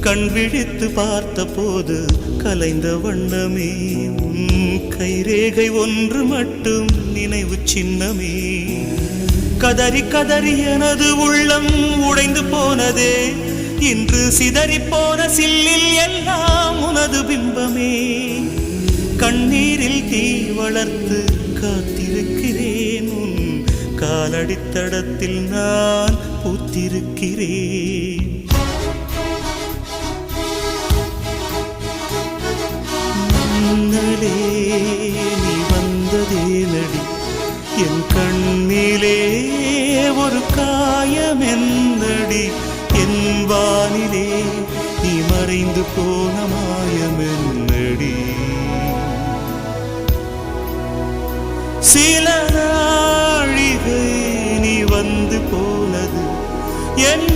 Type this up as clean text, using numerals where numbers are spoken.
கண் விழித்து பார்த்த போது கலைந்த வண்ணமே கைரேகை ஒன்று மட்டும் நினைவு சின்னமே. கதறி கதறி எனது உள்ளம் உடைந்து போனதே, இன்று சிதறி போன சில்லில் எல்லாம் உனது பிம்பமே. கண்ணீரில் தீ வளர்த்து காத்திருக்கிறேன், உன் காலடித்தடத்தில் நான் பூத்திருக்கிறேன். நீ வந்ததே நடி என் கண்ணிலே ஒரு காயம் என்னடி, என் வானிலே நீ மறைந்து போன மாயம் என்னடி. சில நாழிகை நீ வந்து போனது என்